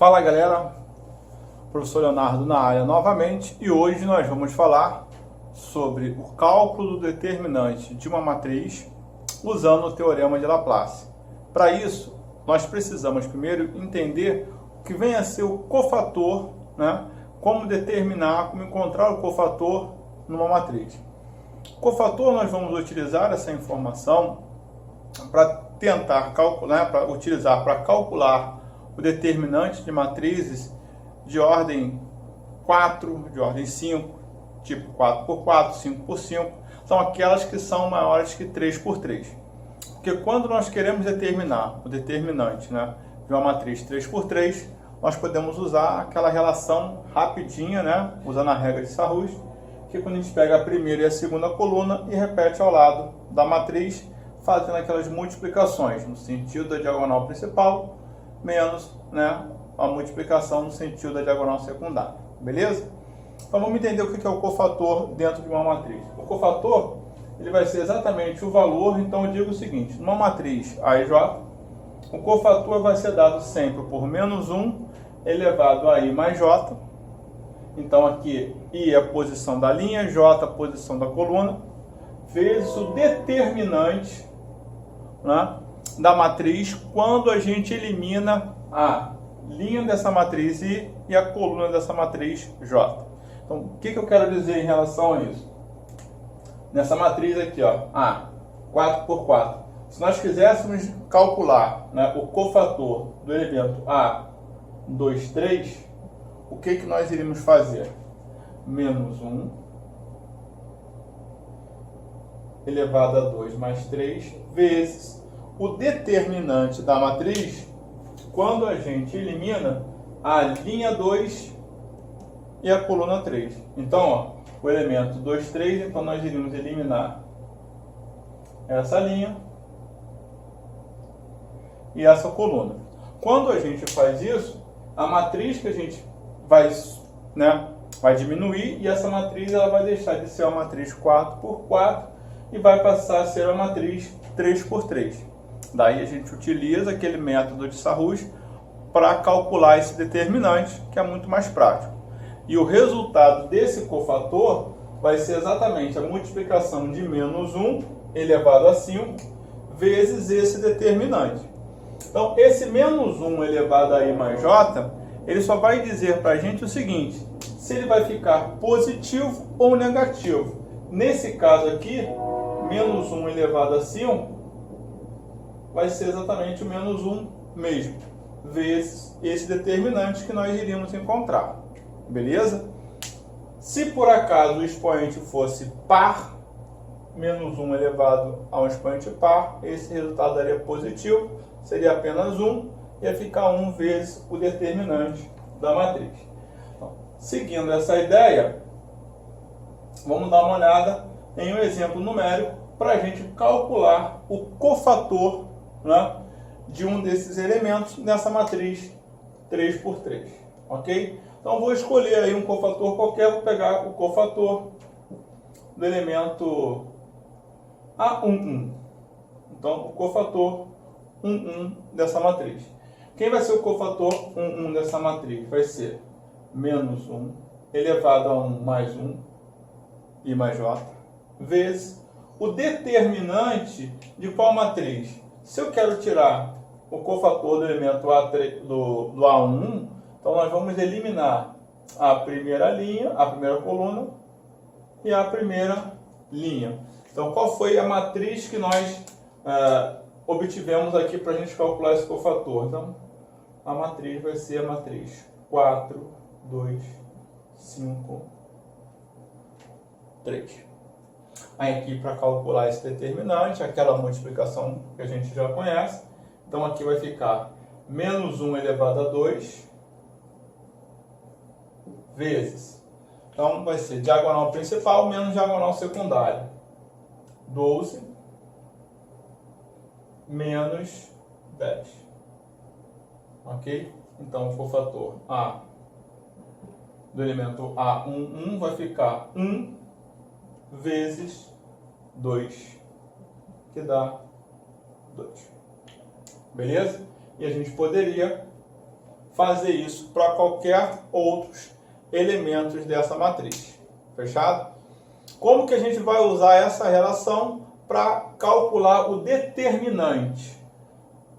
Fala galera, professor Leonardo na área novamente, e hoje nós vamos falar sobre o cálculo do determinante de uma matriz usando o teorema de Laplace. Para isso, nós precisamos primeiro entender o que vem a ser o cofator, né? Como determinar, como encontrar o cofator numa matriz. O cofator nós vamos utilizar essa informação para tentar calcular, para utilizar para calcular o determinante de matrizes de ordem 4, de ordem 5, tipo 4x4, 5x5, são aquelas que são maiores que 3x3. Porque quando nós queremos determinar o determinante, né, de uma matriz 3x3, nós podemos usar aquela relação rapidinha, né, usando a regra de Sarrus, que quando a gente pega a primeira e a segunda coluna e repete ao lado da matriz, fazendo aquelas multiplicações no sentido da diagonal principal, menos, né, a multiplicação no sentido da diagonal secundária, beleza? Então vamos entender o que é o cofator dentro de uma matriz. O cofator, ele vai ser exatamente o valor, então eu digo o seguinte, numa matriz A e J, o cofator vai ser dado sempre por menos 1 elevado a I mais J. Então aqui I é a posição da linha, J a posição da coluna, vezes o determinante, né, da matriz quando a gente elimina a linha dessa matriz I e a coluna dessa matriz J. Então, o que eu quero dizer em relação a isso? Nessa matriz aqui, ó, A, 4x4. Se nós quiséssemos calcular, né, o cofator do elemento A, 2, 3, o que nós iríamos fazer? Menos 1 elevado a 2 mais 3 vezes o determinante da matriz quando a gente elimina a linha 2 e a coluna 3. Então, ó, o elemento 2, 3, então nós iríamos eliminar essa linha e essa coluna. Quando a gente faz isso, a matriz que a gente vai, né, vai diminuir e essa matriz ela vai deixar de ser uma matriz 4x4 e vai passar a ser uma matriz 3x3. Daí a gente utiliza aquele método de Sarrus para calcular esse determinante, que é muito mais prático. E o resultado desse cofator vai ser exatamente a multiplicação de menos 1 elevado a 5 vezes esse determinante. Então, esse menos 1 elevado a I mais J, ele só vai dizer para a gente o seguinte, se ele vai ficar positivo ou negativo. Nesse caso aqui, menos 1 elevado a 5 vai ser exatamente o menos 1 mesmo, vezes esse determinante que nós iríamos encontrar, beleza? Se por acaso o expoente fosse par, menos 1 elevado a um expoente par, esse resultado daria positivo, seria apenas 1, ia ficar 1 vezes o determinante da matriz. Então, seguindo essa ideia, vamos dar uma olhada em um exemplo numérico para a gente calcular o cofator, né, de um desses elementos nessa matriz 3x3, ok? Então vou escolher aí um cofator qualquer, vou pegar o cofator do elemento A11. Então o cofator 11 dessa matriz. Quem vai ser o cofator 11 dessa matriz? Vai ser menos 1 elevado a 1 mais 1, I mais J, vezes o determinante de qual matriz? Se eu quero tirar o cofator do elemento A3, do A1, então nós vamos eliminar a primeira linha, a primeira coluna e a primeira linha. Então, qual foi a matriz que nós obtivemos aqui para a gente calcular esse cofator? Então, a matriz vai ser a matriz 4, 2, 5, 3. Aí aqui para calcular esse determinante, aquela multiplicação que a gente já conhece. Então aqui vai ficar menos 1 elevado a 2 vezes. Então vai ser diagonal principal menos diagonal secundária. 12 menos 10. Ok? Então o cofator A do elemento A11 vai ficar 1 vezes 2, que dá 2. Beleza? E a gente poderia fazer isso para qualquer outros elementos dessa matriz. Fechado? Como que a gente vai usar essa relação para calcular o determinante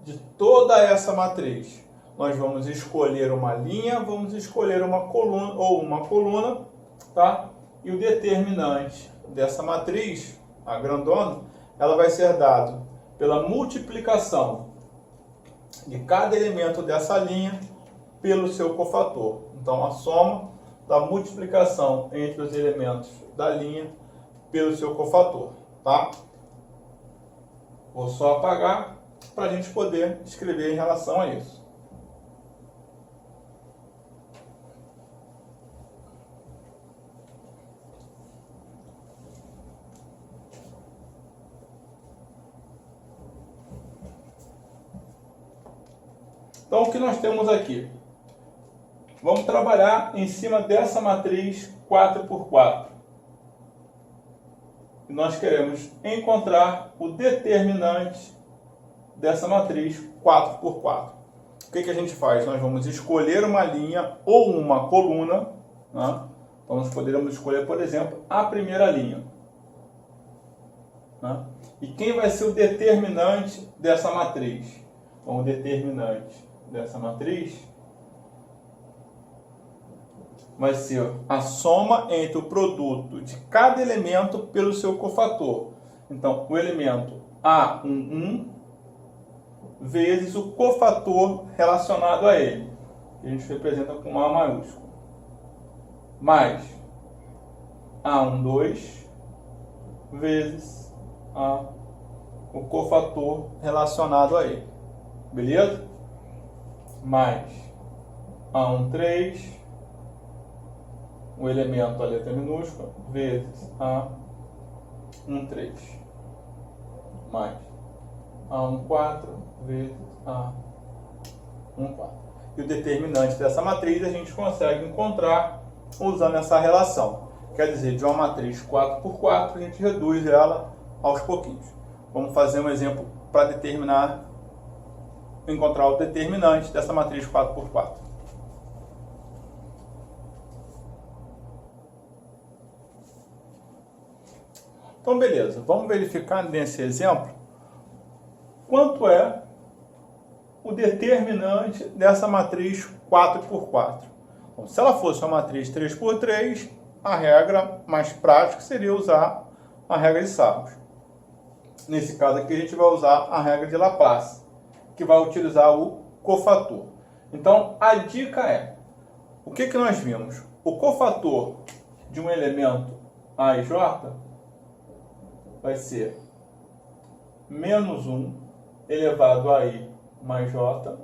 de toda essa matriz? Nós vamos escolher uma linha, vamos escolher uma coluna, tá? E o determinante dessa matriz, a grandona, ela vai ser dado pela multiplicação de cada elemento dessa linha pelo seu cofator. Então, a soma da multiplicação entre os elementos da linha pelo seu cofator, tá? Vou só apagar para a gente poder escrever em relação a isso. Então, o que nós temos aqui? Vamos trabalhar em cima dessa matriz 4x4. E nós queremos encontrar o determinante dessa matriz 4x4. O que a gente faz? Nós vamos escolher uma linha ou uma coluna, né? Então, nós poderíamos escolher, por exemplo, a primeira linha, né? E quem vai ser o determinante dessa matriz? Então, o determinante dessa matriz vai ser a soma entre o produto de cada elemento pelo seu cofator. Então, o elemento A11 vezes o cofator relacionado a ele, que a gente representa com A maiúsculo, mais A12 vezes o cofator relacionado a ele. Beleza? Mais A13, o elemento, a letra minúscula, vezes A13, mais A14 vezes A14. E o determinante dessa matriz a gente consegue encontrar usando essa relação. Quer dizer, de uma matriz 4x4, a gente reduz ela aos pouquinhos. Vamos fazer um exemplo para encontrar o determinante dessa matriz 4x4. Então, beleza. Vamos verificar nesse exemplo quanto é o determinante dessa matriz 4x4. Bom, se ela fosse uma matriz 3x3, a regra mais prática seria usar a regra de Sabos. Nesse caso aqui, a gente vai usar a regra de Laplace, que vai utilizar o cofator. Então, a dica é, o que nós vimos? O cofator de um elemento A e J vai ser menos 1 elevado a I mais J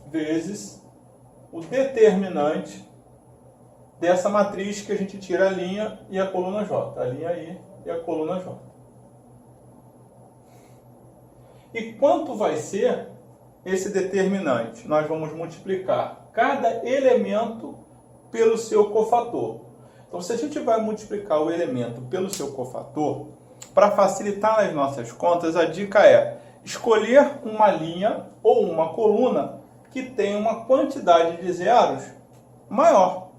vezes o determinante dessa matriz que a gente tira a linha e a coluna J. A linha I e a coluna J. E quanto vai ser esse determinante? Nós vamos multiplicar cada elemento pelo seu cofator. Então, se a gente vai multiplicar o elemento pelo seu cofator, para facilitar as nossas contas, a dica é escolher uma linha ou uma coluna que tenha uma quantidade de zeros maior.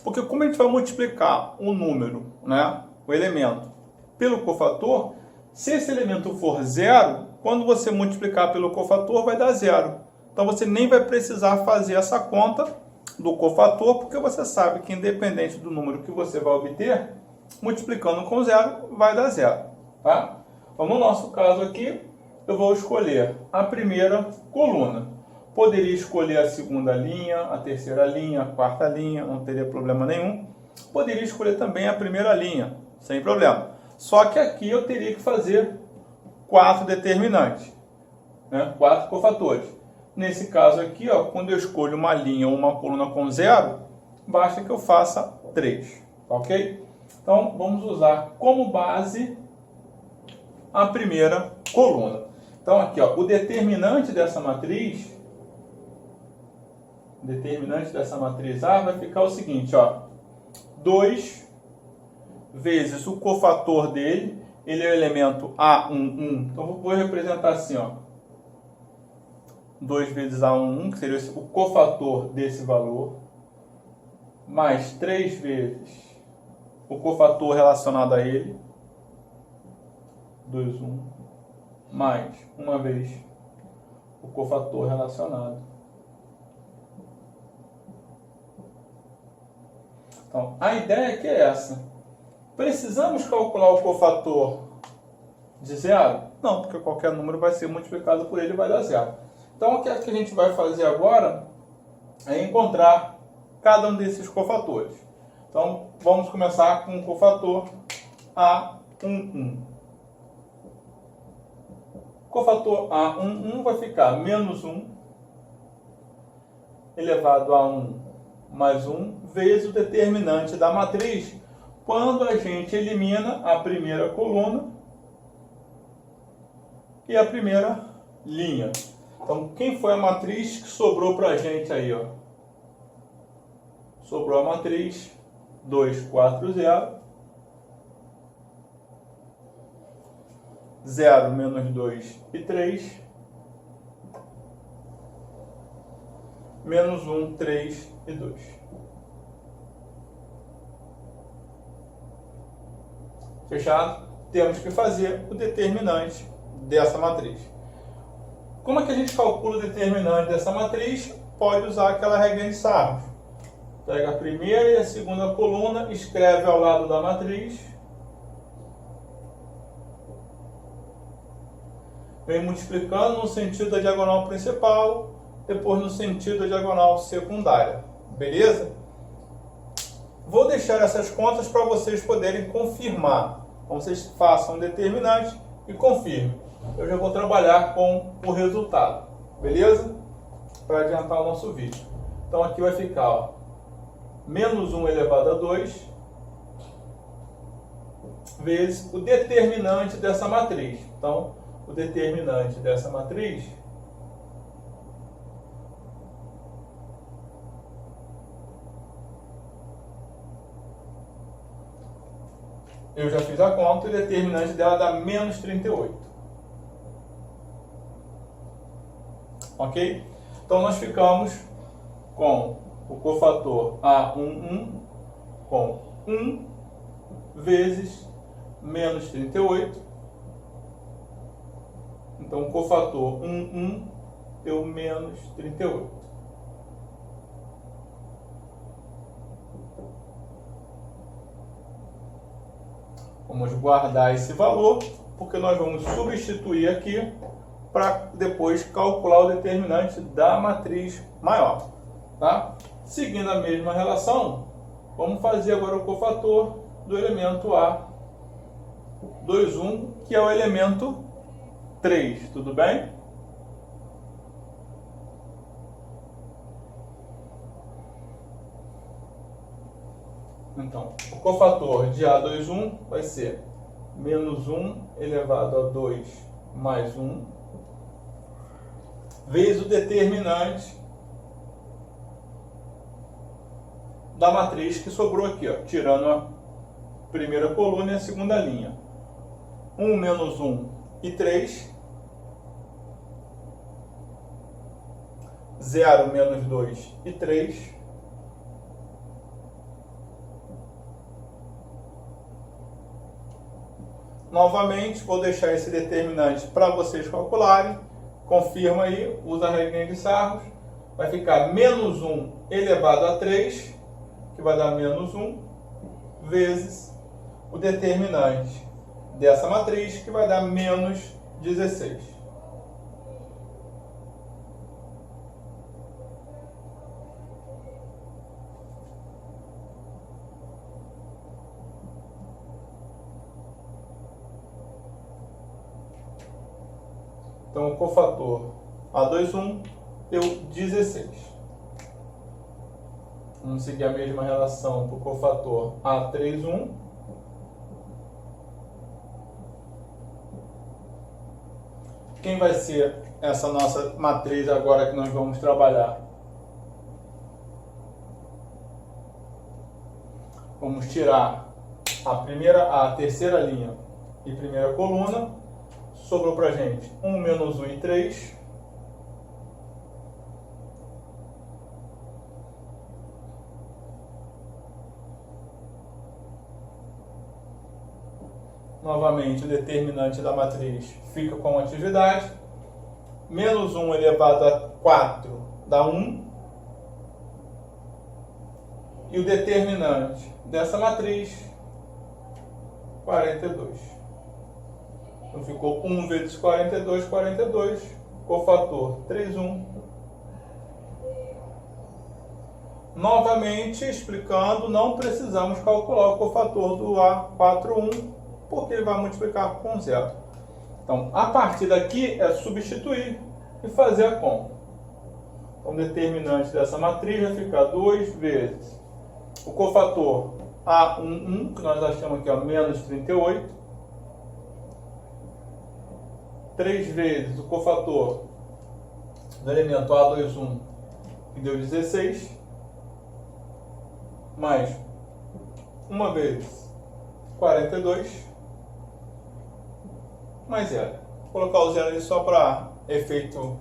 Porque como a gente vai multiplicar um número, né, o elemento, pelo cofator, se esse elemento for zero, quando você multiplicar pelo cofator, vai dar zero. Então, você nem vai precisar fazer essa conta do cofator, porque você sabe que, independente do número que você vai obter, multiplicando com zero, vai dar zero. Tá? Então, no nosso caso aqui, eu vou escolher a primeira coluna. Poderia escolher a segunda linha, a terceira linha, a quarta linha, não teria problema nenhum. Poderia escolher também a primeira linha, sem problema. Só que aqui eu teria que fazer 4 determinantes, né? 4 cofatores. Nesse caso aqui, ó, quando eu escolho uma linha ou uma coluna com zero, basta que eu faça 3, ok? Então, vamos usar como base a primeira coluna. Então, aqui, ó, o determinante dessa matriz A vai ficar o seguinte, ó, 2 vezes o cofator dele, ele é o elemento A11, então vou representar assim, ó, 2 vezes A11, que seria o cofator desse valor, mais 3 vezes o cofator relacionado a ele, 2, 1, mais uma vez o cofator relacionado. Então, a ideia aqui é essa. Precisamos calcular o cofator de zero? Não, porque qualquer número vai ser multiplicado por ele e vai dar zero. Então, o que a gente vai fazer agora é encontrar cada um desses cofatores. Então, vamos começar com o cofator A11. O cofator A11 vai ficar menos 1 elevado a 1 mais 1 vezes o determinante da matriz quando a gente elimina a primeira coluna e a primeira linha. Então, quem foi a matriz que sobrou para a gente aí, ó? Sobrou a matriz 2, 4, 0. 0, menos 2 e 3. Menos 1, 3 e 2. Fechado? Temos que fazer o determinante dessa matriz. Como é que a gente calcula o determinante dessa matriz? Pode usar aquela regrinha de Sarros. Pega a primeira e a segunda coluna, escreve ao lado da matriz. Vem multiplicando no sentido da diagonal principal, depois no sentido da diagonal secundária. Beleza? Vou deixar essas contas para vocês poderem confirmar. Então, vocês façam o determinante e confirmem. Eu já vou trabalhar com o resultado. Beleza? Para adiantar o nosso vídeo. Então, aqui vai ficar, ó, menos 1 elevado a 2 vezes o determinante dessa matriz. Então, o determinante dessa matriz eu já fiz a conta e o determinante dela dá menos 38. Ok? Então, nós ficamos com o cofator A11 com 1 vezes menos 38. Então, o cofator 11 deu menos 38. Vamos guardar esse valor, porque nós vamos substituir aqui para depois calcular o determinante da matriz maior. Tá? Seguindo a mesma relação, vamos fazer agora o cofator do elemento A21, que é o elemento 3, tudo bem? Então, o cofator de A21 vai ser menos 1 elevado a 2 mais 1 vezes o determinante da matriz que sobrou aqui, ó, tirando a primeira coluna e a segunda linha. 1 menos 1 e 3. 0 menos 2 e 3. Novamente, vou deixar esse determinante para vocês calcularem. Confirma aí, usa a regrinha de Sarros. Vai ficar menos 1 elevado a 3, que vai dar menos 1, vezes o determinante dessa matriz, que vai dar menos 16. Então, o cofator A21 deu 16. Vamos seguir a mesma relação para o cofator A31. Quem vai ser essa nossa matriz agora que nós vamos trabalhar? Vamos tirar a terceira linha e primeira coluna. Sobrou para a gente 1 menos 1 e 3. novamente, o determinante da matriz fica com atividade. Menos 1 elevado a 4 dá 1. E o determinante dessa matriz, 42. Então ficou 1 vezes 42, 42. Cofator 3, 1. Novamente, explicando, não precisamos calcular o cofator do A41, porque ele vai multiplicar com 0. Então, a partir daqui é substituir e fazer a conta. Então, o determinante dessa matriz vai ficar 2 vezes o cofator A11, que nós achamos aqui, ó, menos 38. 3 vezes o cofator do elemento A21, que deu 16. Mais 1 vez 42, mais 0. Vou colocar o 0 ali só para efeito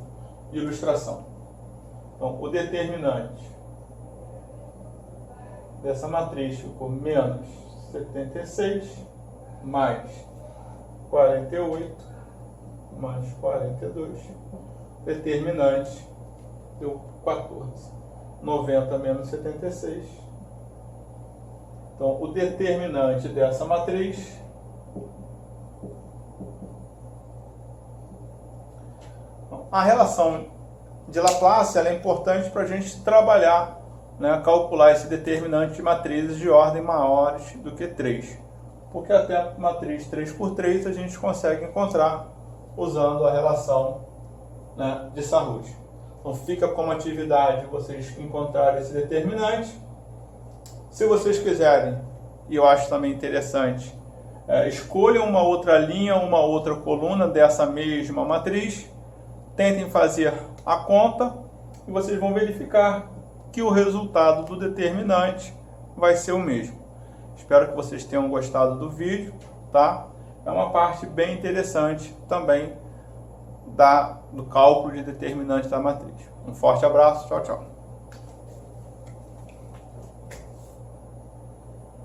de ilustração. Então, o determinante dessa matriz ficou menos 76, mais 48, mais 42. Determinante deu 14. 90 menos 76. Então, o determinante dessa matriz a relação de Laplace ela é importante para a gente trabalhar, né, calcular esse determinante de matrizes de ordem maiores do que 3. Porque até a matriz 3 por 3 a gente consegue encontrar usando a relação, né, de Sarruti. Então, fica como atividade vocês encontrarem esse determinante. Se vocês quiserem, e eu acho também interessante, escolham uma outra linha, uma outra coluna dessa mesma matriz, tentem fazer a conta e vocês vão verificar que o resultado do determinante vai ser o mesmo. Espero que vocês tenham gostado do vídeo, tá? É uma parte bem interessante também do cálculo de determinante da matriz. Um forte abraço, tchau, tchau.